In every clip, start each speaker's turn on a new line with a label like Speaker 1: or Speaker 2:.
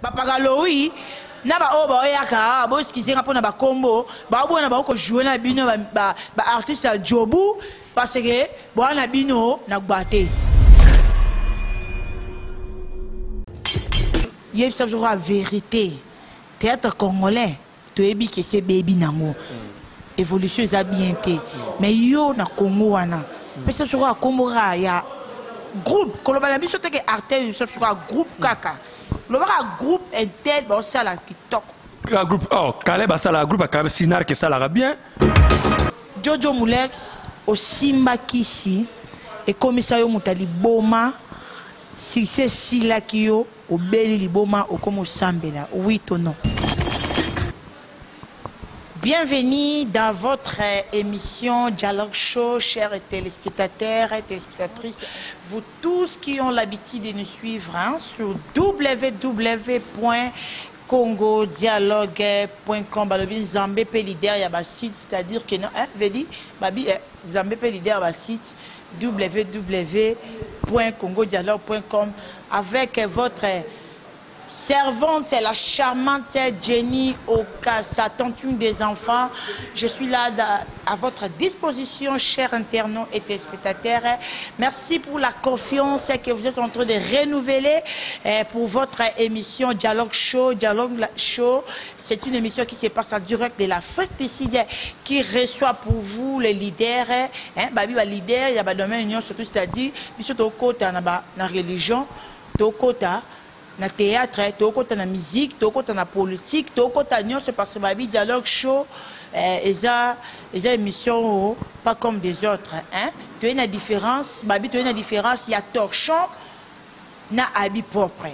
Speaker 1: Bapagaloui, na ba oba oyaka, bo skizer un peu na ba combo, ba obo na ba ko jouer na bino ba artiste à Jobu parce que bo na bino na gbate. Yeb ça la vérité. Théâtre congolais, tu es que c'est baby nango. Évolution est bien été. Mais yo na Congo wana. Parce que sur Congo il y a groupe, quand on a mis sur que artiste sur groupe kaka. Le groupe intel ba ça la TikTok.
Speaker 2: Groupe oh, Caleb ça la groupe Caleb Sinar que ça la bien.
Speaker 1: Jojo Mulex au Simba Kisi et commissaire Moutali Boma si c'est Sila Kio au Beli Liboma au Komo Sambela. Oui ou non? Bienvenue dans votre émission Dialogue Show, chers téléspectateurs et téléspectatrices, vous tous qui ont l'habitude de nous suivre sur www.congodialogue.com. Balobin Zambé pe leader ya ba site, c'est-à-dire que non, veut dire babi Zambé pe leader ba site www.congodialogue.com avec votre servante, la charmante Jenny Oka, sa tante des enfants. Je suis là à votre disposition, chers internautes et téléspectateurs. Merci pour la confiance que vous êtes en train de renouveler pour votre émission Dialogue Show. Dialogue Show, c'est une émission qui se passe en direct de l'Afrique du Sud, qui reçoit pour vous les leaders. Babi ba leader, il y a ba domaine union surtout, c'est-à-dire, biso to kota na religion, to kota na théâtre, tokota na musique, tokota na politique, tokota nyon c'est parce que babi Dialogue Show eza émission pas comme des autres hein. Tu as une différence, babi tu as une différence, il y a torchon na habit propre.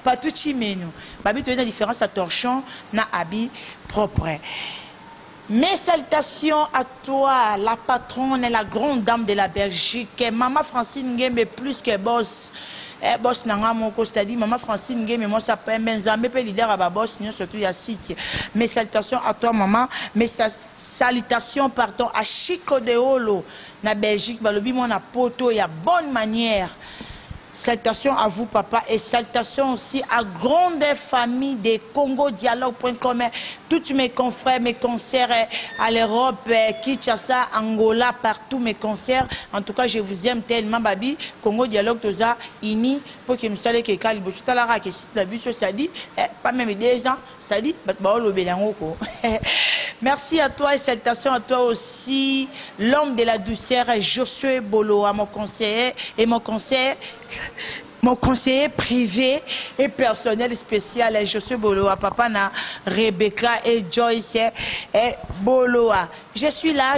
Speaker 1: Pas tout chimeno. Babi tu as une différence à torchon na habit propre. Mes salutations à toi, la patronne et la grande dame de la Belgique, Maman Francine Nguembe plus que boss. Boss nanga moko, c'est-à-dire Maman Francine Nguembe, moi ça peut Benzambe pe leader à boss, surtout ya site. Mes salutations à toi maman, mes salutations pardon à Chico de Olo na Belgique, balobi mon na poto ya bonne manière. Salutations à vous, papa, et salutations aussi à grande famille de CongoDialogue.com, tous mes confrères, mes concerts à l'Europe, Kinshasa, Angola, partout mes concerts. En tout cas, je vous aime tellement, Babi. Congo Dialogue, tout ça, ini, pour que je me sache que quand je suis là, que si la bus, ça dit, pas même 2 ans, ça dit, merci à toi et salutations à toi aussi, l'homme de la douceur, Josué Bolo, à mon conseiller et mon conseiller privé et personnel spécial, Josué Boloa, papa na Rebecca et Joyce et Boloa. Je suis là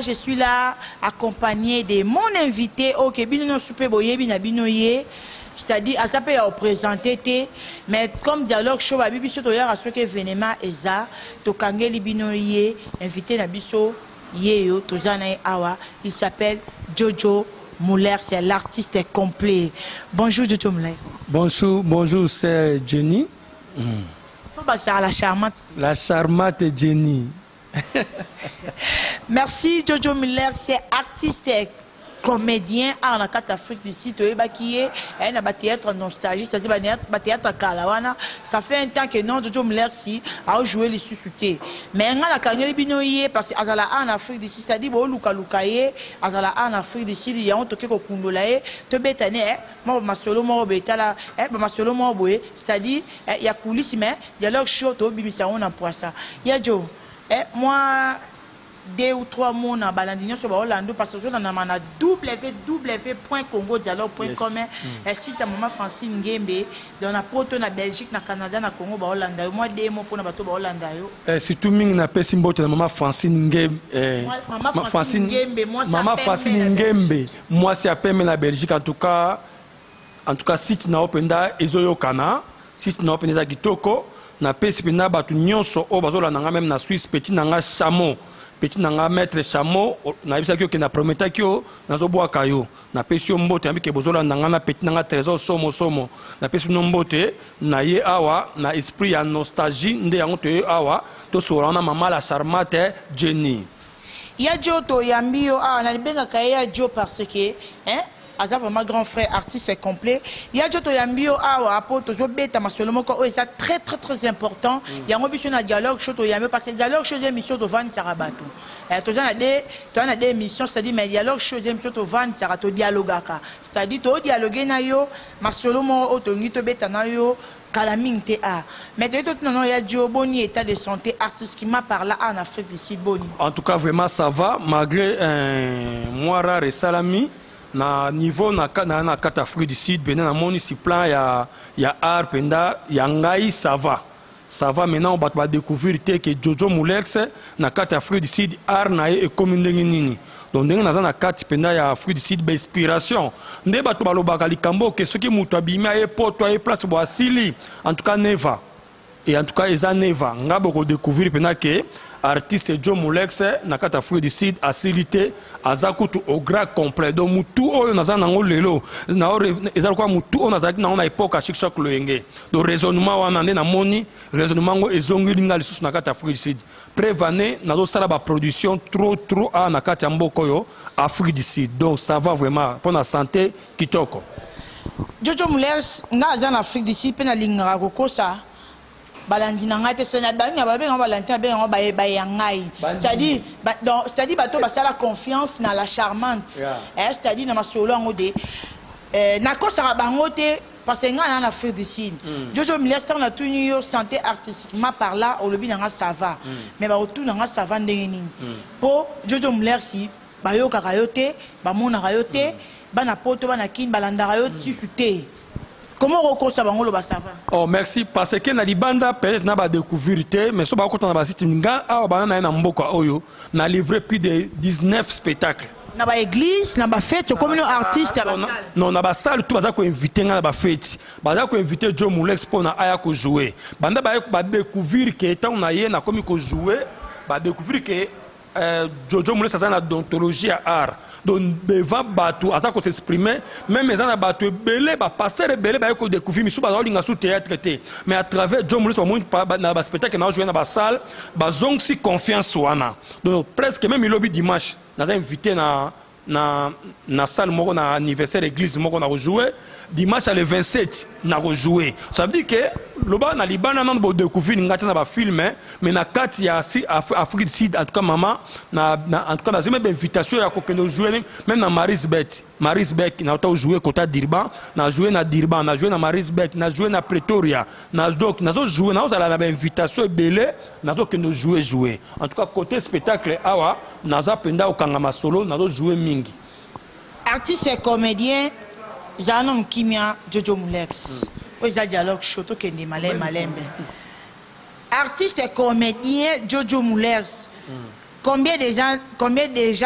Speaker 1: accompagné de mon invité au Kébino Super Boye Binabinoye. C'est-à-dire, à ça peut présenter, mais comme Dialogue Show, Babi Biso Toya, à ce que événement Eza, Tokangeli Binoye, invité Nabiso Yeyo, Tozana Awa, il s'appelle Jojo Muller, c'est l'artiste complet. Bonjour Jojo Muller.
Speaker 2: Bonjour, c'est Jenny.
Speaker 1: Faut passer à la charmante.
Speaker 2: La charmante Jenny.
Speaker 1: Merci Jojo Muller, c'est artiste comédien en Afrique du Sud, qui est un théâtre nostalgique, c'est-à-dire un théâtre Kalawana. Ça fait un temps que non, Jojo Muller a joué les sous-soutés. Mais on a gagné les binoyés parce qu'Azala en Afrique du Sud, c'est-à-dire que Luka Lukaye, Azala en Afrique du Sud, il y a un toqué au Kundolaye, te bétané, moi, ma solo, moi, bétala, ma solo, moi, boé, c'est-à-dire, il y a coulisses, mais Dialogue Show, to bimisa, on a pour ça. Il y a Joe, moi, 2 ou 3 mots dans Balandinion sur Orlando parce que je suis dans www.congodialogue.com et si ta maman Francine Nguembe dans la poto na Belgique na Canada na Congo ba Orlando moi 2 mots pour na bato ba Orlando yo
Speaker 2: surtout ming na pesi mbote na maman Francine Nguembe
Speaker 1: maman Francine Nguembe
Speaker 2: moi c'est à peine la Belgique en tout cas site na openda ezoyo kana site na openda kitoko na pesi pena batu nyonso o bazolanda nga même na Suisse petit nanga Samo petit nanga maître Samo na bisa kyo ke na prometa kyo nazoboa kayo na pesi yo mbote ambi ke bozola nanga na petit nanga trésor somo na pesi no mbote na ye awa na esprit ya nostalgie nde yango to ye awa to sora na mama la charmante Jenny
Speaker 1: ya jo to yambio na benga kaya jo parce que aza vraiment grand frère artiste complet ya joto yambio awa apo tozo beta masolo moko c'est très très très important yango biso na dialogue show to yambio parce que dialogue show émission to vani sarabato toza na des émissions c'est-à-dire mais dialogue show émission to vani sarato dialogaka c'est-à-dire to dialoguer na yo masolo mo otongi to beta na yo Kalaming TA. Mais de tout non, il y a du boni état de santé artiste qui m'a parlé en Afrique du Sud boni.
Speaker 2: En tout cas vraiment ça va malgré moi rare et salami na niveau na kata Afrique du Sud bena na moni si plan ya art penda ya ngai ça va. Ça va maintenant on va découvrir que Jojo Moulex na kata Afrique du Sud art na e commune nini. Donc ndenge naza na kati penda ya Afrique du Sud ba inspiration nde bato balobaka likambo ke soki mutu abimi aye poto aye place bo asili en tout cas neva et en tout cas eza neva ngabo ko découvrir penda ke artiste Jojo Moulex na kati Afrique du Sud asilité azakutu au grand complet donc mutu oyo naza nango lelo na eza kwa mutu oyo naza na époque à chaque loyenge donc raisonnement wana nde na moni raisonnement ngo ezongi linga lisusu na kati Afrique du Sud prévané nazo sala ba production trop à na kati mboko yo Afrique du Sud donc ça va vraiment pour la santé kitoko
Speaker 1: Jojo Moulex nga za na Afrique du Sud pe na linga ko ça balandina ngate sona bangi babenga balantina benga bayangai c'est-à-dire bato basala confiance na la charmante c'est-à-dire na masolo ngode na ko sara bangote parce que nga en Afrique du Sud Jojo Moulex na tuni yo santé artistiquement par là au lobi nga ça va mais ba retourna nga ça va ndenge nini po Jojo Moulex ba yo kakayote ba mona kayote bana poto bana kin balanda kayote sufute. Comment reconnaître bango ba ça va?
Speaker 2: Oh merci parce que na libanda peut-être na ba découvrir mais so ba ko na ba site nga awa bana na mboka oyo na livré plus de 19 spectacles.
Speaker 1: Na ba église, na ba fête comme un artiste
Speaker 2: non na ba salle tout baza ko inviter nga na ba fête. Baza ko inviter Jojo Moulex pour na aya ko jouer. Banda ba découvrir que étant na ye na komi ko jouer, ba découvrir que Jojo Moulex a une odontologie à art. Donc, devant Batou, à ça qu'on s'exprime, même les gens à Batou, belé, pasteur belé, bah, qu'on découvre, mais souvent, on a sous théâtre. Mais à travers Jojo Moulex, on a un spectacle qui a joué dans la salle, bah, ont si confiance ou ana. Donc, presque même le lobby dimanche, on a invité na salle moko na anniversaire église moko na rejouer dimanche le 27 na rejouer ça veut dire que loba na libana na bo découvrir ngati na ba film mais na kati ya Afrique du Sud en tout cas maman en tout cas na zeme invitation ya ko kendo jouer même na Marisbeck na to jouer kota Durban na jouer na Durban na jouer na Marisbeck na jouer na Pretoria na donc na zo jouer na za la invitation belé na to kendo jouer en tout cas côté spectacle awa na za penda okanga solo na zo jouer mingi.
Speaker 1: Artiste et comédien, Zanom Kimia, Jojo Moulex. Oui, ça dialogue chaud, qui est malembe. Artiste et comédien, Jojo Moulex. Combien déjà,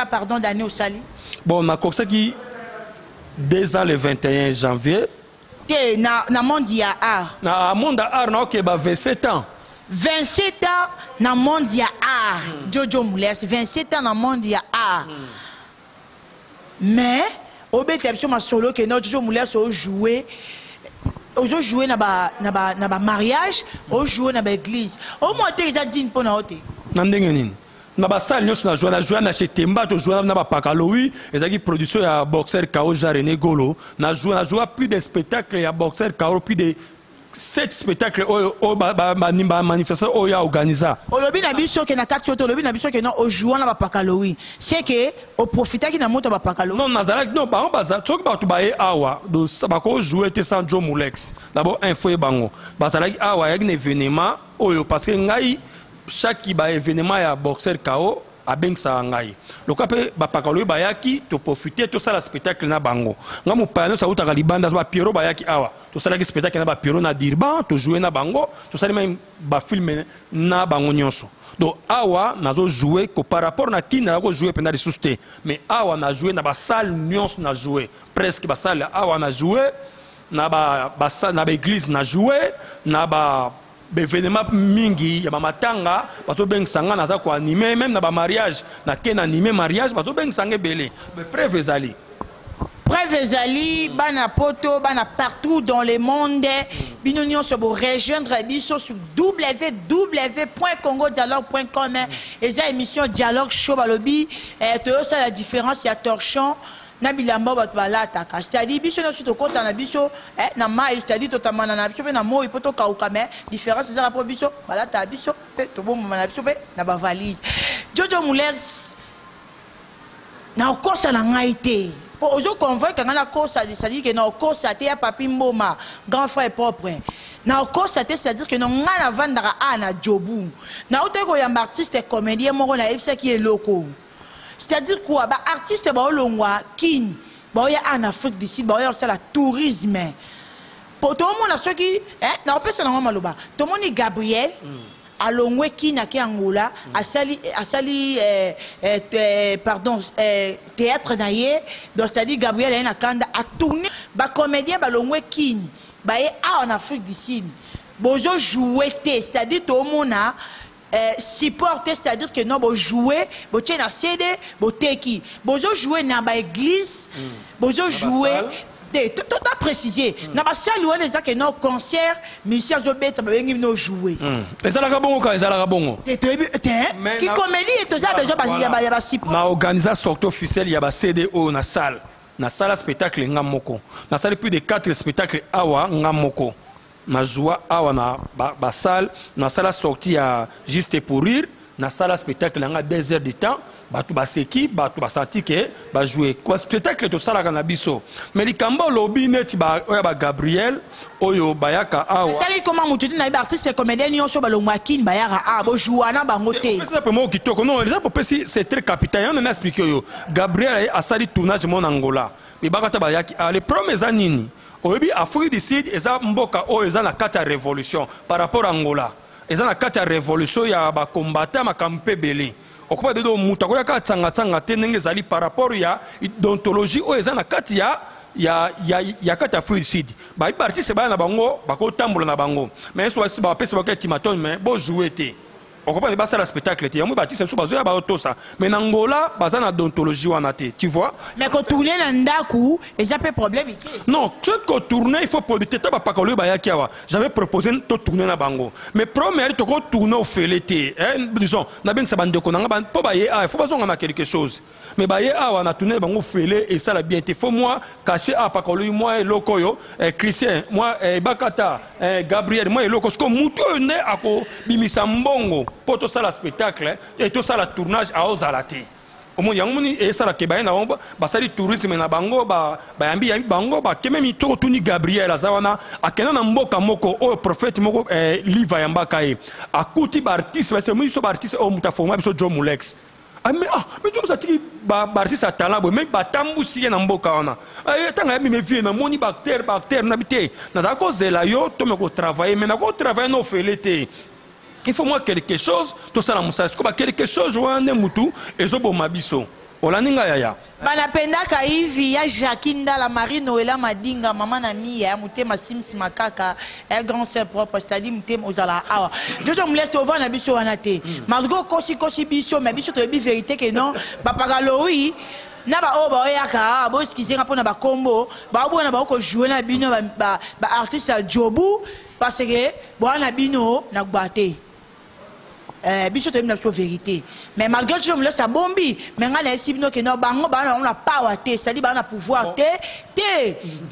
Speaker 1: pardon, d'années au Sali?
Speaker 2: Bon, on a commencé qui dès le 21 janvier.
Speaker 1: Na mondia art.
Speaker 2: Na mondia art, na ok, 27 ans.
Speaker 1: 27 ans na mondia art. Jojo Moulex, 27 ans na mondia art. Mais au béteption ma solo que notre Jojo Moulex au jouer na ba mariage au jouer na ba église au moins ils a dit pour na hote
Speaker 2: na ndenge nini na ba salle nyos na jouer na chez Temba to jouer na ba Pakaloui ezaki production ya boxer Kao René Golo na jouer plus de spectacles ya boxer Kao plus de 7 spectacles au manifestation au ya organisa.
Speaker 1: Olobi na biso ke na kati oto olobi na biso ke non au jouant na ba Pakaloui. C'est que au profiter ki na moto ba Pakaloui.
Speaker 2: Non nazalaki non ba baza to ba to ba e awa do ba ko jouer te sans Jojo Moulex. D'abord info e bango. Bazalaki awa ya un événement oyo parce que ngai chaque ba événement ya boxer Kao abeng sa ngai loka pe ba Pakaloui bayaki to profiter to sala spectacle na bango ngamu pano sa uta libanda ba Piero bayaki awa to sala ki spectacle na ba Piero na Durban to jouer na bango to sala même ba film na bango nyonso donc awa nazo jouer ko par rapport na kina ko jouer pendant les susté mais awa na jouer na ba salle nyonso na jouer presque ba salle awa na jouer na ba église na jouer na ba événement mingi ya matanga bato beng sanga na za ko animer même na ba mariage na ken animer mariage bato beng sanga belé mais preuve ezali
Speaker 1: bana poto bana partout dans le monde bino nyonso bo rejoindre biso sur www.congodialogue.com et ça émission dialogue show balobi to ça la différence ya torchon na bilamba ba balata ka c'est-à-dire biso na suto kota na biso na mai c'est-à-dire totamana na biso pe na moi poto ka ukame différence za rapport biso balata biso pe to bon na biso pe na ba valise Jojo Muller na okosa na ngai te pour ozo convaincre nga na kosa c'est-à-dire que na okosa te ya papi mboma grand frère propre na okosa te c'est-à-dire que nga na vandaka na jobu na oteko ya artiste comédien moko na ebisa ki eloko c'est-à-dire quoi ba artiste ba olongwa kini ba oya en Afrique du Sud ba oya ça la tourisme pour tout le monde ceux qui na opesa na maloba tout le monde Gabriel alongwe kina ki Angola asali pardon théâtre naie donc c'est-à-dire Gabriel na kanda a tourné ba comédien ba longwe kini ba en Afrique du Sud bozo jouer c'est-à-dire tout le monde supporter c'est-à-dire que non bo jouer bo tient na CD bo teki bozo jouer na ba église bozo jouer tout à préciser na ba salle ou les que non concert musicien zo beta ba bengi no jouer
Speaker 2: ezalaka bongo ka ezalaka bongo
Speaker 1: qui comédie et tout ça besoin ba ya ba support
Speaker 2: na organiser sortie officielle ya ba CD o na salle spectacle ngamoko na salle plus de 4 spectacles awa ngamoko na joie awa na ba salle na salle sortie ya juste pour rire na salle spectacle nga 2 heures de temps batu ba seki batu ba senti que ba jouer quoi spectacle to sala kana biso mais likambo lobi neti ba oya ba Gabriel oyo bayaka awa
Speaker 1: tali comment mutu na ba artiste comédien nyonso ba lo makine bayaka bo jouer na bango te
Speaker 2: c'est pas moi qui toko non les pour si c'est très capital on a expliqué yo Gabriel a sali tournage mon Angola mais bakata bayaki les premiers années oyebi Afrique du Sud eza mboka oyo eza na kati ya révolution par rapport à Angola eza na kati ya révolution ya ba combattant makampe belé okoba de do muta ko ya ka tsanga te ndenge zali par rapport ya odontologie oyo eza na kati ya kati ya Afrique du Sud ba artiste ba na bango ba ko tambola na bango mais so ba pesa ba ka timaton mais bo jouer te okoba ba sala spectacle te yamu ba artiste so ba zo ya ba tosa mais na Angola ba za na odontologie wana te tu vois
Speaker 1: mais ko tourner na ndaku et ça peut problème
Speaker 2: non ce que tourner il faut produire ta ba pakolo ba ya kiawa j'avais proposé to tourner na bango mais première to ko tourner au felete disons na ben sa bande ko na ba po ba ye il faut pas on a quelque chose mais ba ye awa na tourner bango fele et ça la bien te faut moi cacher à pakolo moi lokoyo Christian moi Bakata Gabriel moi loko ko mutu ne ako bimisa mbongo pour tout ça le spectacle et tout ça le tournage à Ozalate au moins yangoni et ça la kebaye na ba sali tourisme na bango ba yambi bango ba kememi to tuni Gabriel azawana akena na mboka moko o prophète moko liva yamba kai akuti ba artiste parce que moi so ba artiste o mutafoma biso Jojo Muller mais tu sais ba artiste a talent mais ba tambusi na mboka wana tanga mi me vie na moni bactère na bité na za ko zela yo to me ko travailler mais na ko travailler no felete il faut moi quelque chose tout ça la moussage comme quelque chose joindre mutu ezobo mabiso olaninga yaya
Speaker 1: bana pendaka hivi ya Jacquinda la Marie Noëlla Madinga maman na mia ya mutema simsi makaka un grand sœur propre c'est-à-dire mutema ozala awa Jojo Muller to vana biso wana te margo kosi biso mais biso to bi vérité que non ba pagaloi na ba oba oyaka bo skizenga pona ba combo ba bona ba ko jouer na bino ba artiste jobu parce que bona bino na gbate biso to na vérité mais malgré Jojo Muller sa bombi mais nga na esibino que no bango ba na power te c'est-à-dire ba na pouvoir te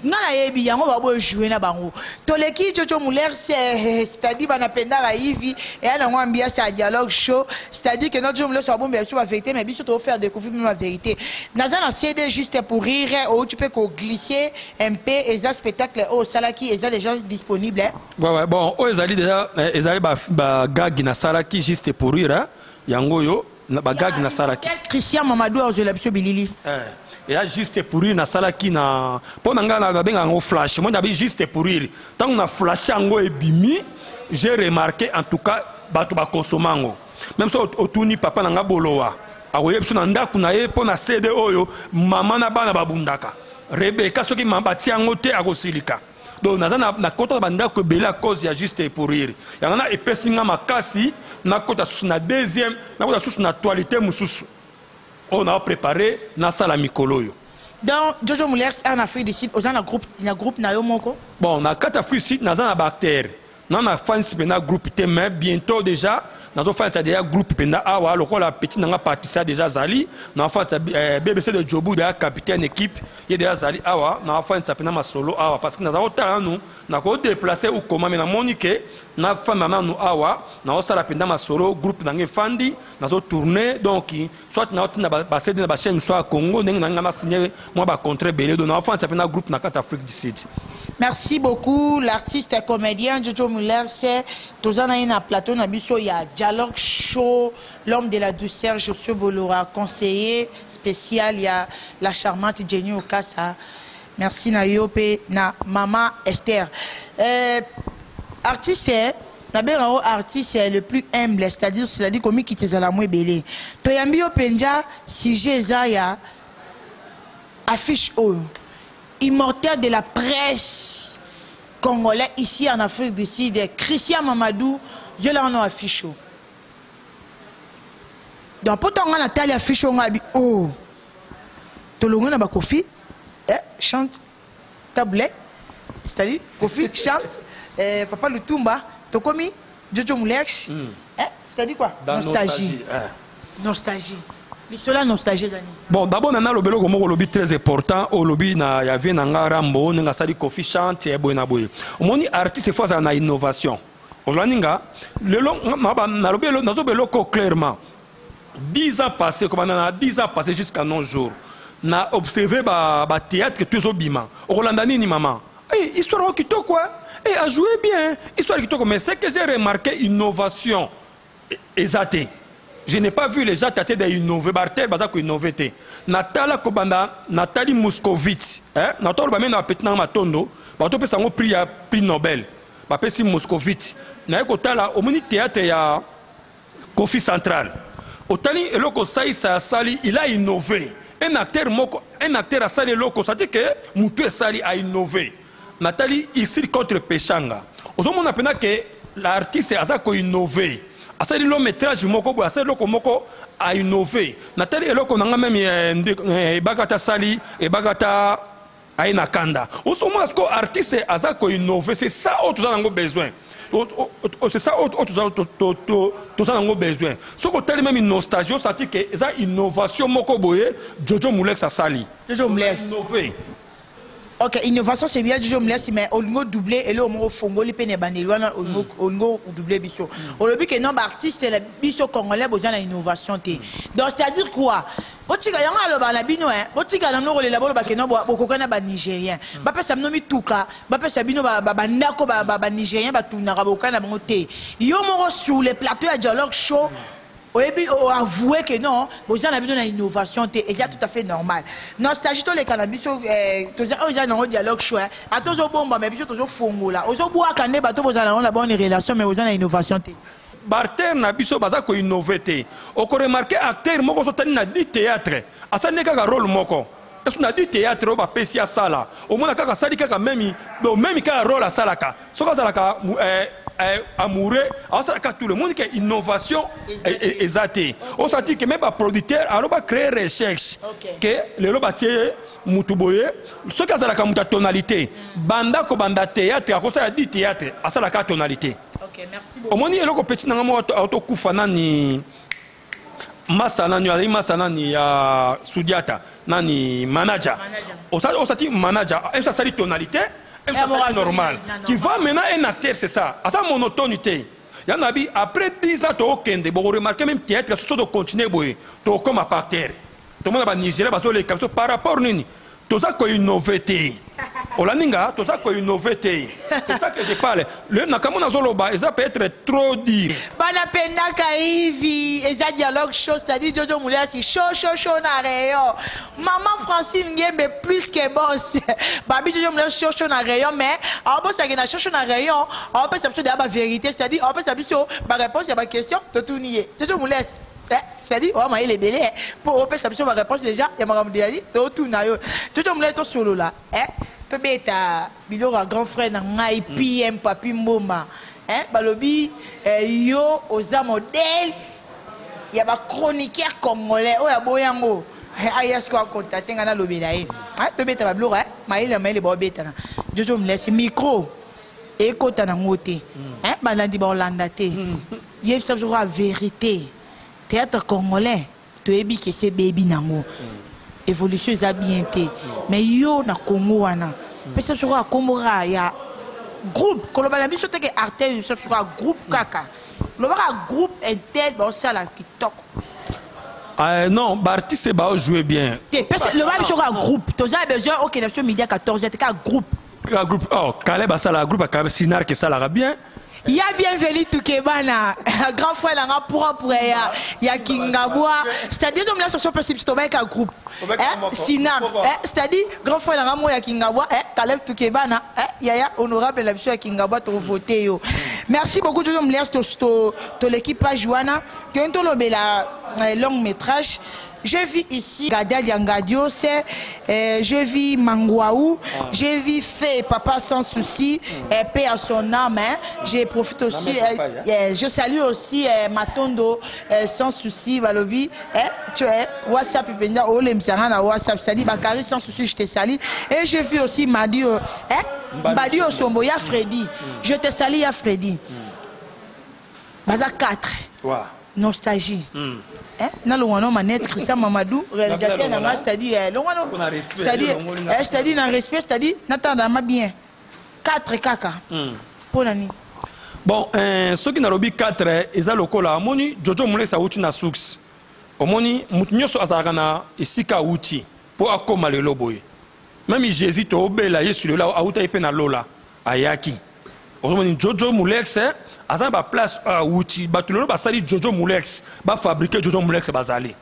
Speaker 1: nga na yebi yango ba bo jouer na bango to leki Jojo Muller c'est-à-dire ba na penda la hivi et na ngambia sa dialogue show c'est-à-dire que notre Jojo Muller sa bombi sur la vérité mais biso to faire découvrir la vérité na za CD juste pour rire ou tu peux glisser un peu et ça spectacle au salaki et ça déjà disponible
Speaker 2: ouais bon o ezali déjà ezali ba gag na salaki juste pour rire yango yo na bagag na salaki
Speaker 1: Christian Mamadou ozela biso bilili
Speaker 2: et là juste pour rire na salaki na pona nga na benga ngo flash moi na bi juste pour rire tant na flash yango ebimi j'ai remarqué en tout cas bato ba consomango même so otuni papa na nga bolowa akoye biso na ndaku na ye pona CD oyo mama na bana babundaka Rebecca soki mamba tiango te akosilika donc na kota banda ko bela cause ya juste pour rire yangana epesinga makasi na kota sous na deuxième na kota sous na actualité mususu on a préparé na sala mikolo yo
Speaker 1: donc Jojo Muller en Afrique du Sud ozana groupe na yo moko
Speaker 2: bon na kata Afrique du Sud na za na bactère non na fans pena groupe te mais bientôt déjà nazo fans déjà groupe pena awa lokola petit nanga partisa déjà zali na fans BBC de Jobu de capitaine équipe il déjà zali awa na fans pena ma solo awa parce que nazo tala nous na ko déplacer ou comment mais na monique na femme maman nous awa na osala pena ma solo groupe nanga fandi nazo tourner donc soit na otina ba céder na ba chaîne soit Congo nanga na signer moi ba contrat belé donc na fans pena groupe na Afrique du Sud.
Speaker 1: Merci beaucoup. L'artiste et comédien Jojo Muller, c'est Tozana Ina Plateau Nabiso, il y a Dialogue Show, l'homme de la douceur, Josué Bolora, conseiller spécial, il y a la charmante Jenny Okasa. Merci Nayope, na Maman Esther. Artiste, artiste le plus humble, c'est-à-dire comme qui te la moins belé. Toyambi Openja, si j'ai Zaya, affiche haut. Immortel de la presse congolais ici en Afrique du Sud, Christian Mamadou, je l'ai en affiché. Donc, pour ton Nathalie affiche, on a dit, oh, tu l'as dit, Kofi, chante, tablet, c'est-à-dire, Kofi chante, Papa Lutumba, tu commis, Jojo Muller, c'est-à-dire quoi? Nostalgie. Nostalgie. L'histoire nostalgie d'année.
Speaker 2: Bon, d'abord, on a le lobby très important. Au lobby, il y avait un Rambo, un Sadi Kofi chante, et bon, on dit artiste, c'est une innovation. On a clairement 10 ans passés, comme on a 10 ans passés jusqu'à nos jours. On a observé le théâtre que tous bima. On a dit maman. Histoire qui toi quoi? A joué bien. Histoire qui toi mais c'est que j'ai remarqué innovation exatée. Je n'ai pas vu les gens tâter d'innover. Bartel, bazako innover. Natala Kobanda, Nathalie Moscovitz, Nathalie Bamé na petit matondo, bato pe sango prix Nobel. Bapé si Moscovitz. Na ekotala au moni théâtre ya Kofi Central. Otali eloko saïsa sali, il a innové. Un acteur a sali eloko, ça dit que Moutou sali a innové. Nathalie ici contre Pechanga. Aujourd'hui on appelle que l'artiste a zako innové. Asali lo métrage moko bo asali loko moko a innové. Nathalie eloko nanga même bagata sali et bagata aina kanda. Osomo asko artiste azako innové, c'est ça autres en besoin. C'est ça autres en besoin. Ce que tel même une nostalgie, ça dit que ça innovation moko boye Jojo Muller ça sali.
Speaker 1: Jojo Muller
Speaker 2: innové.
Speaker 1: Ok, innovation c'est bien, Jojo Muller, mais au niveau doublé, et là au niveau fongo, les peine bandelouana, au niveau doublé biso. Au début que non, artiste, les biso congolais, besoin d'innovation. Donc c'est-à-dire quoi? Botika yanga lo bana bino botika na noko le labolo ba keno bokokana ba nigérien. Ba pesa mnomi tuka, ba pesa bino ba ndako ba nigérien ba tunaka bokana bango te. Yo moko sur les plateaux à Dialogue Show. On avoué que non, vous avez besoin d'innovation et c'est tout à fait normal. Nostalgie, les cannabis, tous un dialogue show. À tous les bons, mais tous les fonds là. Aux bois canne, bateau, vous avez la bonne relation, mais vous avez l'innovation.
Speaker 2: Barter na biso bazako innover. On peut remarquer acteur moko sotani na dit théâtre. Asa ne kaka rôle moko. Est-ce na dit théâtre au ba pesia sala. Au moins kaka sali kaka même kaka rôle à salaka. Soka salaka amoureux, alors tout le monde qui a innovation exatée. On s'est dit que même les producteurs ont créé des recherches que les lobatiers mutuboye, ce qui a la tonalité, banda ko banda théâtre, à cause de dit théâtre, à la tonalité.
Speaker 1: Ok, merci beaucoup.
Speaker 2: Au moins il y a le petit nangamo autokufana ni masana ni ya Sudiata nani manager. On s'est dit manager, ça c'est tonalité. C'est normal. Qui va maintenant un acteur, c'est ça. À sa monotonité. Il y en a après 10 ans, tu as remarqué même théâtre, tu as continué comme un acteur. Tout le monde a Nigeria, par rapport à nous, tout ça qui est innové. Olaninga, tout ça qui est innové. C'est ça que je parle. Le Nakamona Zoloba, ça peut être trop dur.
Speaker 1: Banapenda Kaivi, et ça dialogue chaud, c'est-à-dire Jojo Muller, c'est chaud na rayon. Maman Francine Ngembe plus que boss. Babi Jojo Muller chaud na rayon, mais on peut s'agir chaud na rayon, on peut s'appuyer sur la vérité, c'est-à-dire on peut s'appuyer sur ma réponse à ma question, tout nier. Jojo Muller. C'est-à-dire, on va y aller belé. Pour opérer sa ma réponse déjà, il y a ma dit, tout na yo. Jojo Muller est solo là. Tu beta bidon grand frère na ngai PM papi mboma balobi yo oza modèle ya ba chroniqueur congolais oya boyango ayas ko contacter ngana lobela tu beta ba blora maile bo beta na Jojo Muller micro et kota na ngote hein balandi ba Hollanda te yeb ça la vérité théâtre congolais to ebi que c'est baby nango évolution za bien te mais yo na Congo wana pesa sura komora ya groupe kolobala biso te ke artiste sura groupe kaka lobaka groupe intel ba osala TikTok.
Speaker 2: Non, l'artiste va jouer bien.
Speaker 1: Le même sur un groupe. Tu as besoin, ok, la midi à 14h, tu as un groupe.
Speaker 2: Un groupe, oh, Caleb a ça, la groupe a Sinar qui ça la bien.
Speaker 1: Il y a bienvenue tout Kebana. Grand frère, il y a Kingabwa. C'est-à-dire, que là, ce sont possible, c'est un groupe. Sinar. C'est-à-dire, grand frère, il y a Kingabwa. Caleb tout Kebana. Il y a honorable la mission à Kingabwa pour voter. Merci beaucoup, je me laisse l'équipe à Joana. Tu as un long métrage. Je vis ici, Gadia Diangadio, je vis Mangwaou, je vis fait Papa sans souci, paix à son âme. Je profite aussi, je salue aussi Matondo sans souci, Valobi. Tu es WhatsApp, WhatsApp, c'est-à-dire Bakari sans souci, je te salue. Et je vis aussi Madio, Madio Sombo, ya Freddy. Je te salue, ya Freddy. Baza 4. Nostalgie. Nalongano manette Christian Mamadou réalisateur na c'est-à-dire c'est-à-dire na respect c'est-à-dire n'attendant ma bien 4 kaka pour nani
Speaker 2: bon ceux qui na robi 4 eza lokola amoni Jojo Muleksa uti na sux omoni mutunyoso azarana isika uti pour akoma lelo boye même Jésus to obela yesu lelo auta ipe na lola ayaki omoni Jojo Muleksa azan ba place a outi batulolo basali Jojo Muleksa ba fabriquer Jojo Muleksa bazali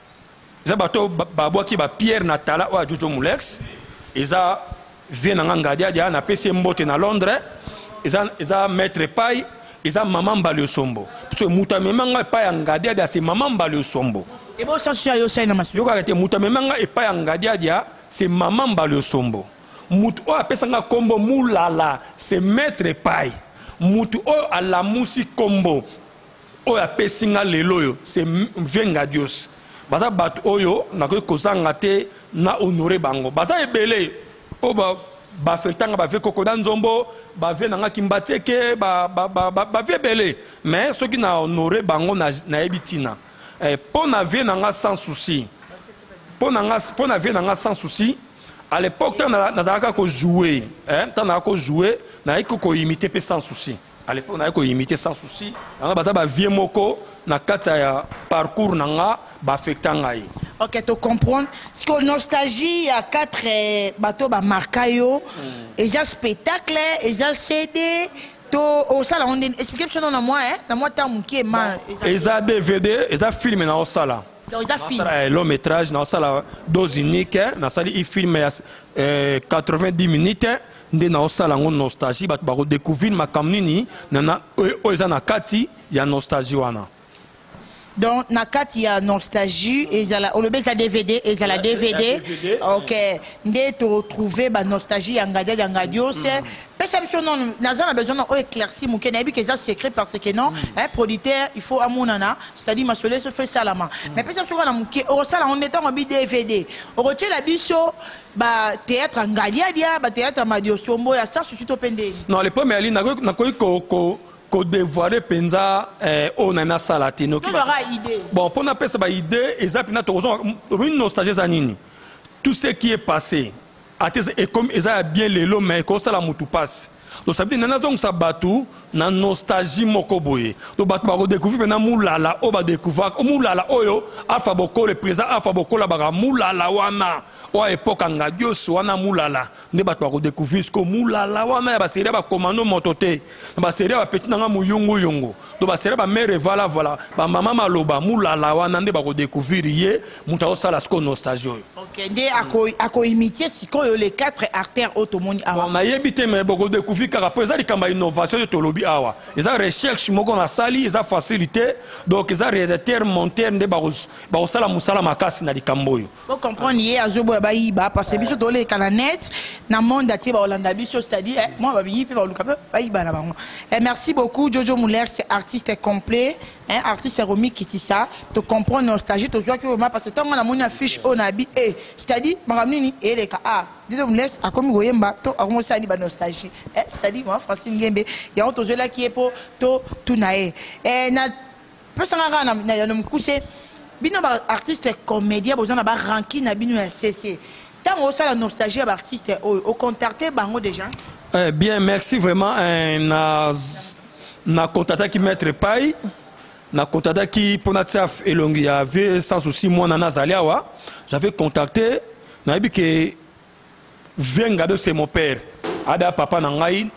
Speaker 2: za bato ba boaki ba Pierre Natala o Jojo Muleksa eza vient na ngadia dia na pese mbote na Londres eza maître pai eza maman Mbale Sombo parce que mutamemanga pai ngadia dia c'est maman Mbale Sombo
Speaker 1: et bon ça sur yo na masu
Speaker 2: yo ka te mutamemanga pai ngadia dia c'est maman Mbale Sombo mutu o apesanga kombo mulala c'est maître pai mutu o ala musi kombo o ya pesinga lelo c'est venga Dios baza bat oyo na ko kozanga te na honorer bango baza ebele o ba fetanga ba ve koko danzombo ba ve nanga kimbateke ba ve belé mais ceux qui na honorer bango na ebitina pour na ve nanga sans souci pour na ve nanga sans souci. À l'époque, on a joué, on a joué, on a imité sans souci. À l'époque, on a imité sans souci. On a vieux moko, na kata parcours nanga, bafektanga.
Speaker 1: Ok, tu comprends. Ce que nostalgie, il y a 4 bateaux marcayo, et j'ai spectacle, et j'ai CD. Au sala on explique ça dans moi dans moi temps qui est mal.
Speaker 2: Et ça DVD, et ça film na au sala. Long métrage dans la dose unique dans la il filme 90 minutes dans la salle en nostalgie bat ba redécouvrir ma kamnini na oza na kati ya nostalgie wana.
Speaker 1: Donc nakati ya nostalgie et la le beza DVD et la DVD OK ndé to trouver ba nostalgie ya ngadio c'est perception non nazana besoin on éclaircir mon kenabi que ça secret parce que non producteur il faut amonana c'est-à-dire masolé se fait salama mais perception na muke au sala on est en DVD on retient la biso ba théâtre ngadia ba théâtre Madio Sombo ya ça suscite pendé
Speaker 2: non les premières lignes na ko dévoiler penza on a salatino
Speaker 1: qui aura idée
Speaker 2: bon pour na pesa ba idée ezapina to une nostalgie zanini tout ce qui est passé et comme eza bien lelo mais ko sala mutu passe donc ça veut dire nana donc ça batu na nostalgie moko boye to batu ba redécouvrir na mulala o ba découvrir mulala oyo afa boko le présent afa boko la ba mulala wana o époque ngadio so wana mulala ne batu ba redécouvrir ce que mulala wana ba série ba commando mototé ba série ba petit nanga muyungu yungu to ba série ba mère voilà ba mama maloba mulala wana ne ba redécouvrir yé muta o sala ce que nostalgie.
Speaker 1: OK ndé ako imiter ce que les 4 artères automoni
Speaker 2: on a yebité mais beaucoup découvrir car après ça il innovation de tolobi awa ils ont recherche moko na sali ils ont facilité donc ils ont réalisateur monteur ndé ba osala musala makasi na likamboyo
Speaker 1: pour comprendre yé azobo ba yiba parce que biso tolé kananet na monde ati ba Hollanda biso c'est-à-dire moi ba yipe ba luka ba yiba na bango merci beaucoup Jojo Muleksa artiste complet artiste Romi Kitisa te comprendre nostalgie to soit que parce que tant on a mon affiche on a c'est-à-dire maramini et les ka Jojo Moulex a comme goyemba to a commencé à dire nostalgie. C'est-à-dire moi Francine Gembe, il y a un tozo là qui est pour to tunae. Na personnellement na no mkuse bino ba artiste comédien besoin ba ranking na bino CC. Tant au la nostalgie ba artiste au contacter bango déjà.
Speaker 2: Bien, merci vraiment na contacter qui maître Pai. Na contacté qui pour nataf elongi y avait sans souci moi na nazaliawa j'avais contacté na bi que venga de c'est mon père ada papa na ngai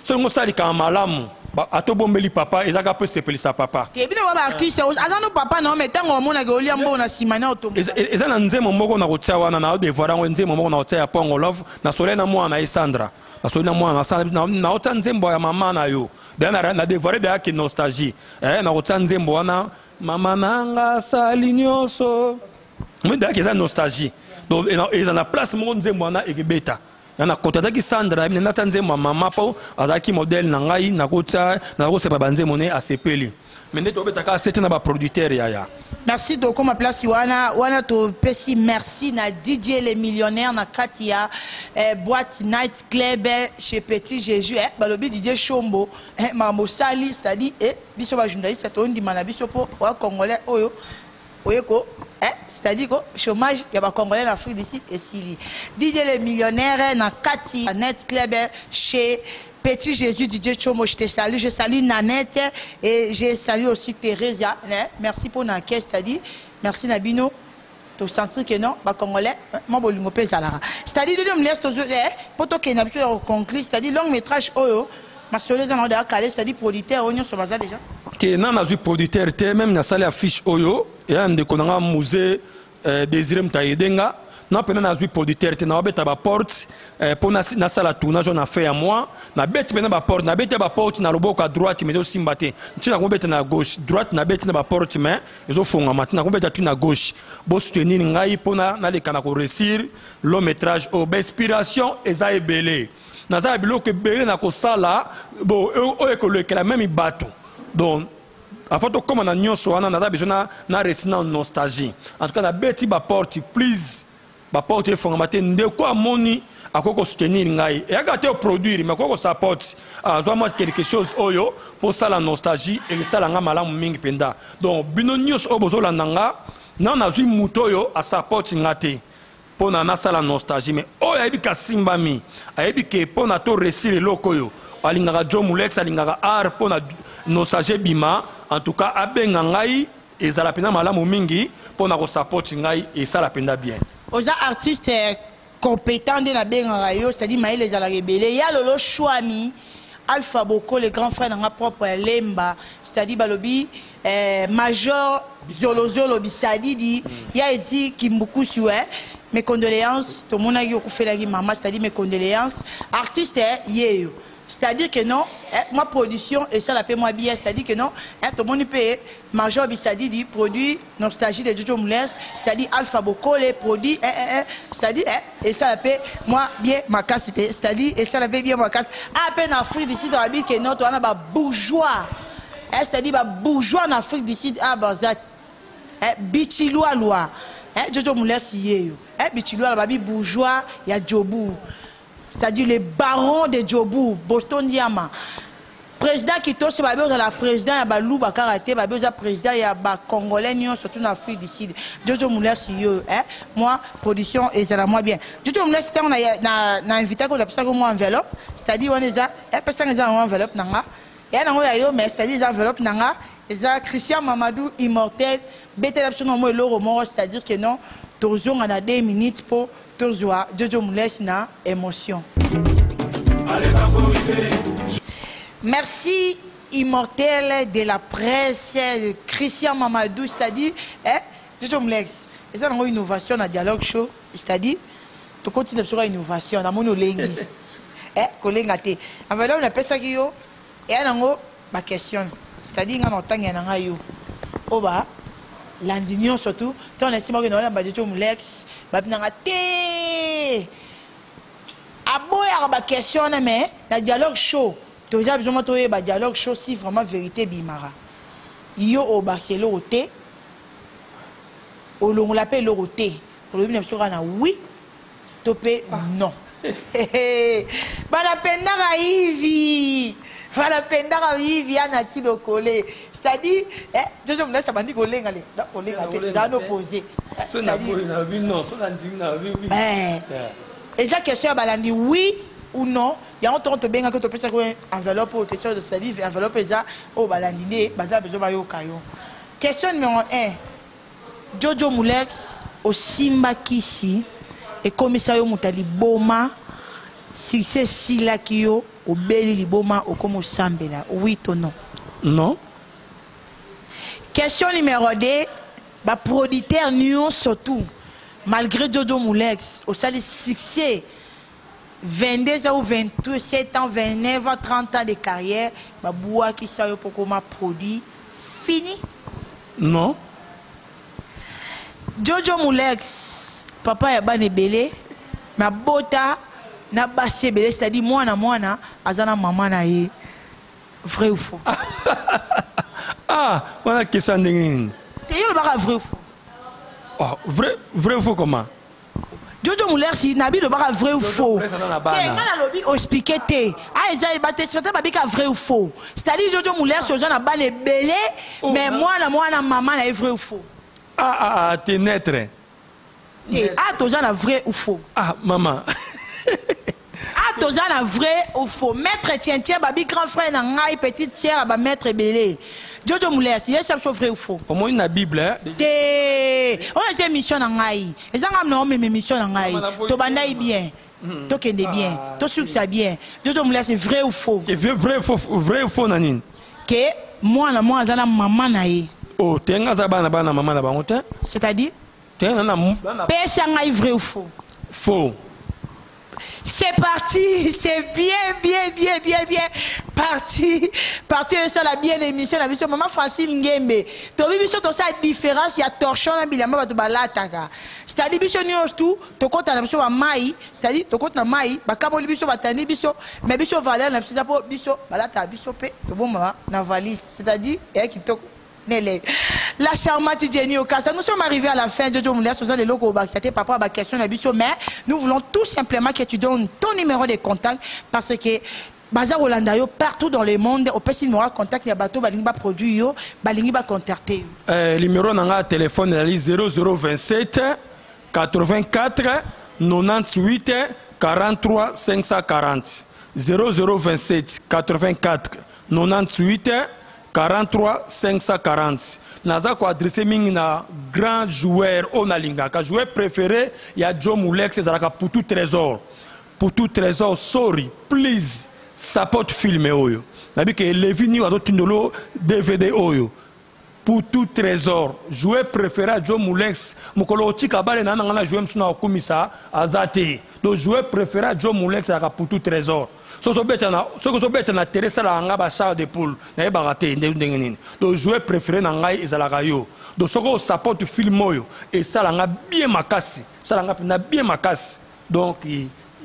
Speaker 2: so ngo sali ka malamu ato bombeli papa ezaka pe sepeli sa papa
Speaker 1: ke bino ba artiste azano papa na mais tango mona ke olia mbo na simana otombo
Speaker 2: ezana nzemo moko na kotia wana na devoir ngo nzemo moko na kotia pongo love na solena moi na Isandra na solena moi na Sandra na otia nzembo ya mama na yo na devoir de ki nostalgie na kotia nzembo wana mama nanga sali nyoso mais da ki za nostalgie donc ezana place moko nzembo wana ekebeta na kotata ki Sandra na tanze mama po azaki modèle na ngai na kota na ko sepa banze moné asepeli mais to betaka c'était na ba producteur ya
Speaker 1: merci to comme place wana to pesi merci na DJ les millionnaires na Katia boîte night club chez Petit Jésus balobi DJ Chombo mamo sali c'est-à-dire biso ba journaliste to ndima na biso po wa congolais oyo oyeko c'est-à-dire que chômage il y a congolais en Afrique du Sud et Sili. DJ les millionnaires na Kati Net Club chez Petit Jésus DJ Chomo, je te salue, je salue Nanette et je salue aussi Teresa. Merci pour la caisse, c'est-à-dire merci Nabino. Tu sens que non, bah congolais, moi bolingo pe salara. C'est-à-dire de me laisse pour toi que n'a pas conclu, c'est-à-dire long métrage oyo, ma soleil en de calé, c'est-à-dire producteur oignon sur bazar déjà.
Speaker 2: Que non a vu producteur même na salle affiche oyo et un de konanga musée Désiré Mtayedenga non pena na vu producteur na beta ba porte pour na sala tournage on a fait à moi na beta pena ba porte na beta ba porte na loboko à droite mais aussi mbaté tu na ko beta na gauche droite na beta na ba porte mais ils ont fonga matin na ko beta tu na gauche bo soutenir ngai pona na le kana ko réussir long métrage au inspiration eza ebele na za biloko ebele na ko sala bo o ekolo que la même bateau donc en fait comme on a nyonso wana na besoin na resina nostalgie en tout cas na beti ba porte please ba porte fonga matin ndeko amoni akoko soutenir ngai et agate produire mais koko support azwa moi quelque chose oyo pour ça la nostalgie et ça la nga malamu mingi penda donc bino nyonso obozo landanga na zui mutoyo a support ngate pour na sala nostalgie mais oyo ayebi kasimbami ayebi ke pour na to réussir lokoyo alingaka Jojo Moulex alingaka art pour na nostalgie bima en tout cas abenga ngai ezala pena malamu mingi pour na ko support ngai et ça la penda bien
Speaker 1: aux artistes compétents de la benga rayo c'est-à-dire maï les ala rebelle ya lolo chouami Alpha Boko le grand frère dans ma propre lemba c'est-à-dire balobi major Zolo bisadidi ya dit kimbuku sué mes condoléances tout le monde a eu fait la maman c'est-à-dire mes condoléances artiste yeyo c'est-à-dire que non, ma production, et ça la paie moi bien, c'est-à-dire que non, tout le monde peut, Major Bissadidi produit Nostalgie de Jojo Moulex, c'est-à-dire Alpha Boko les produits, c'est-à-dire, et ça la paie moi bien ma casse, c'est-à-dire, et ça la paie bien ma casse. À peine en Afrique du Sud, on a dit que non, on a un bourgeois, c'est-à-dire, bourgeois en Afrique du Sud, à Bazat, Bichiloua Loa, Jojo Moulex, yeyo, Bichiloua, la bourgeois, il y a Djobou. C'est-à-dire les barons de Djobou, Boston Diama. Président qui touche la président ya balou bakaraté babeza président ya ba congolais surtout en Afrique du Sud. Jojo Moulex moi production et ça moi bien. Jojo Moulex on a invité ko la personne moi enveloppe, c'est-à-dire on est personne est en enveloppe nanga. Et na yo mais c'est-à-dire enveloppe nanga, eza Christian Mamadou immortel, bete la personne moi le roman, c'est-à-dire que non, toujours on a 2 minutes pour toujours Jojo Moulex na émotion. Merci immortel de la presse Christian Mamadou, c'est-à-dire Jojo Moulex. Et ça une innovation dans dialogue show, c'est-à-dire tu continues sur innovation dans mon olengi. Kolenga te. Avec là on appelle ça qui yo et on ma question, c'est-à-dire on entend nga yo. Oba l'indignon surtout, tu on estime que non ba Jojo Moulex ba binanga te. Aboya ba question mais dans dialogue show tu as besoin de dialogue show si vraiment vérité bimara. Yo au Barcelone te, on l'appelle l'oroté. On lui dit oui, topé non. Banapendaka Ivi. Banapendaka Ivi anati le collé. C'est-à-dire, je me laisse à dire collé ngale. Da collé ngate, ça nous poser. Et ça question à balandi oui ou non. Il y a un temps de bien que tu peux savoir enveloppe ou question de c'est-à-dire enveloppe ça au balandi bazar besoin ba yo kayo. Question numéro 1. Jojo Moulex au Simba Kisi et commissaire Moutali Boma si c'est Sila Kio au Beli Liboma au Komo Sambela. Oui ou non?
Speaker 2: Non.
Speaker 1: Question numéro 2. Bah producteur Nyon surtout malgré Jojo Moulex au sali succès 22 ans ou 27 ans 29 ans 30 ans de carrière bah bois qui ça yo pour comment produit fini?
Speaker 2: Non.
Speaker 1: Jojo Moulex papa ya bane belé na bota na basse belé c'est-à-dire mwana azana maman na ye vrai ou faux?
Speaker 2: Ah, voilà question ndenge.
Speaker 1: Te yo le baka vrai ou faux?
Speaker 2: Oh, vrai ou faux comment?
Speaker 1: Jojo Moulex si nabi le baka vrai ou faux? Te ngana lobi expliquer te. Ah eza baté c'est pas bika vrai ou faux. C'est-à-dire Jojo Moulex ozana bane belé mais mwana maman na vrai ou faux?
Speaker 2: T'es naître.
Speaker 1: Tozana vrai ou faux?
Speaker 2: Ah, maman.
Speaker 1: Tozana vrai ou faux? Maître Tien, babi grand frère nangai petite sœur ba maître belé. Jojo Moulex, il y a ça vrai ou faux?
Speaker 2: Au moins une Bible.
Speaker 1: On a des missions nangai. Et ça ngam no mes missions nangai. To bandai bien. To kende bien. To succès bien. Jojo Moulex c'est vrai ou faux?
Speaker 2: Vrai ou faux nanine?
Speaker 1: Que moi azana maman na ye.
Speaker 2: Oh, tenga za bana maman na bango te?
Speaker 1: C'est-à-dire?
Speaker 2: Tenga na
Speaker 1: pesa ngai vrai ou faux?
Speaker 2: Faux.
Speaker 1: C'est parti, c'est bien parti ça la bien émission la mission maman Francine Ngembe. To biso to ça différence ya torchon na bilamba bato balataka. C'est-à-dire biso nyos tout to kota na biso ba mai, c'est-à-dire to kota na mai ba kamoli biso batani biso mais biso valeur na biso po biso balata biso pe to bomba na valise, c'est-à-dire kitoko. La charmante Jenny Okasa. Nous sommes arrivés à la fin de Jojo Moulex. Les locaux c'était papa ma question mais nous voulons tout simplement que tu donnes ton numéro de contact parce que Bazar Hollanda partout dans le monde au petit numéro de contact il y a bateau balingi ba produit yo balingi ba contacter.
Speaker 2: Numéro nanga téléphone 0027 84 98 43 540 0027 84 98 43 540. Naza ko adressé mingi na grand joueur onalinga. Ka joueur préféré ya Jojo Moulex ezalaka pour tout trésor. Pour tout trésor, sorry, please support film oyo. Nabi ke levini wazo tindolo DVD oyo. Pour tout trésor, joueur préféré à Jojo Moulex, mokolo tika bale na ngana joueur msuna okumisa azate. Donc joueur préféré à Jojo Moulex ezalaka pour tout trésor. Ce que na Teresa la nga ba sa de poule na ba raté ndenge nini. Le joueur préféré na ngai ezalaka yo. Donc ce que support film oyo et ça la nga bien makasi. Ça la nga na bien makasi. Donc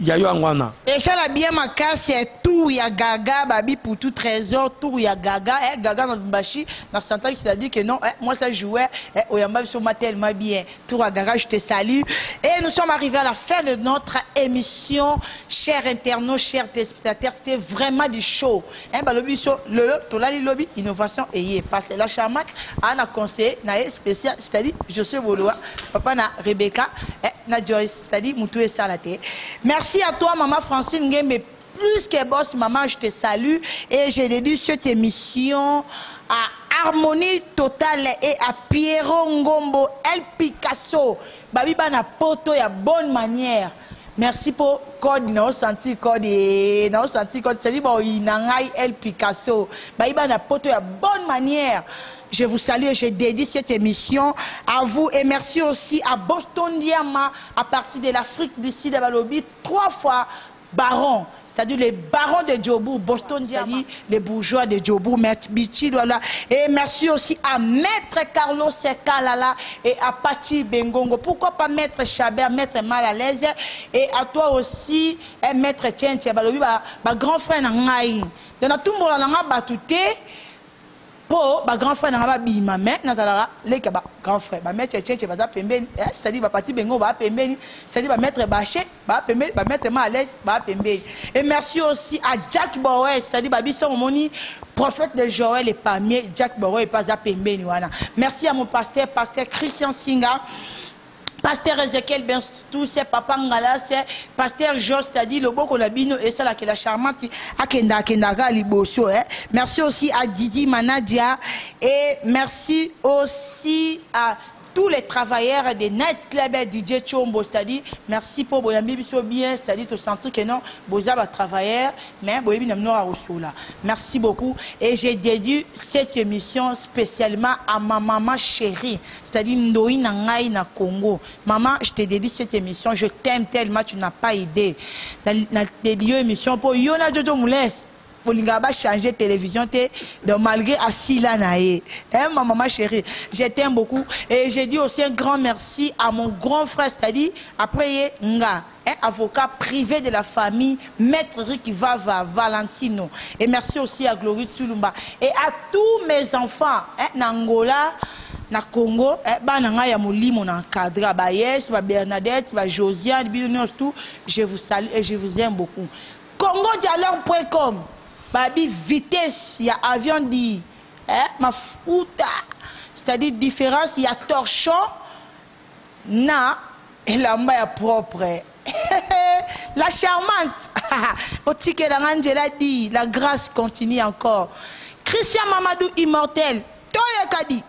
Speaker 2: Yayo Angwana.
Speaker 1: Et ça la bien ma casse c'est tout ya gaga babi pour tout trésor tout ya gaga gaga dans bachi dans Santa c'est-à-dire que non moi ça jouait oyamba sur ma tellement bien tout ya gaga je te salue et nous sommes arrivés à la fin de notre émission chers internautes chers téléspectateurs c'était vraiment du show balobi so le tolali lobby innovation et parce que la charmante a conseil na spécial c'est-à-dire je suis Boloa papa na Rebecca na Joyce c'est-à-dire Moutou et Salaté. Merci à toi, maman Francine Ngembe. Plus que boss, maman, je te salue. Et j'ai dédié cette émission à Harmonie Totale et à Pierrot Ngombo, El Picasso. Babi Bana Poto, y a bonne manière. Merci pour code, non senti code, non senti code. C'est dit, bon, il n'a El Picasso. Babi Bana Poto, y a bonne manière. Je vous salue et je dédie cette émission à vous. Et merci aussi à Boston Diama, à partir de l'Afrique du Sud, à Balobi, 3 fois baron, c'est-à-dire les barons de Djobour, Boston Diama, les bourgeois de Djobour, Maître Bichi, voilà. Et merci aussi à Maître Carlos Sekalala et à Pati Bengongo. Pourquoi pas Maître Chabert, Maître Mal à l'aise. Et à toi aussi, Maître Tchenche, Balobi, grand frère Nangaï. Dans tout le monde, on a battu. po ba grand frère na ba bima mais na tala leka ba grand frère ba mettre tchétché ba za pembeni c'est-à-dire ba parti bengo ba pembeni c'est-à-dire ba mettre bâché ba pembeni ba mettre ma à l'aise ba pembeni. Et merci aussi à Jack Bower, c'est-à-dire ba biso moni prophète de Joël et Pamier Jack Bower et pas za pembeni wana. Merci à mon pasteur Christian Singa, pasteur Ezekiel Bentou, c'est Papa Ngala, c'est pasteur Jos, c'est-à-dire le boko labino et ça là qui la charmante akenda ga liboso. Merci aussi à Didi Manadia et merci aussi à tous les travailleurs des Night Club DJ Chombo, c'est-à-dire merci pour Boyambi Biso bien, c'est-à-dire te sentir que non, Bozaba travailleur, mais Boyambi n'a pas. Merci beaucoup et j'ai dédié cette émission spécialement à ma maman chérie, c'est-à-dire Ndoi Nangai na Congo. Maman, je te dédie cette émission, je t'aime tellement, tu n'as pas idée. Dans dédié émission pour Yona Jojo Moules. Pour changer télévision, donc malgré Asila Nae. Ma maman chérie, je t'aime beaucoup. Et j'ai dit aussi un grand merci à mon grand frère, c'est-à-dire après Nga, avocat privé de la famille, Maître Ricky Vava Valentino. Et merci aussi à Glory Tulumba. Et à tous mes enfants, Nangola, na Congo, bananga ya molimo na encadré, ba Yes, ba Bernadette, ba Josiane, tout. Je vous salue et je vous aime beaucoup. CongoDialogue.com. Babi vitesse, il y a avion dit, ma fouta, c'est-à-dire différence, il y a torchon, na, et la main propre. La charmante, au ticket d'Angela dit, la grâce continue encore. Christian Mamadou immortel, toi le dit.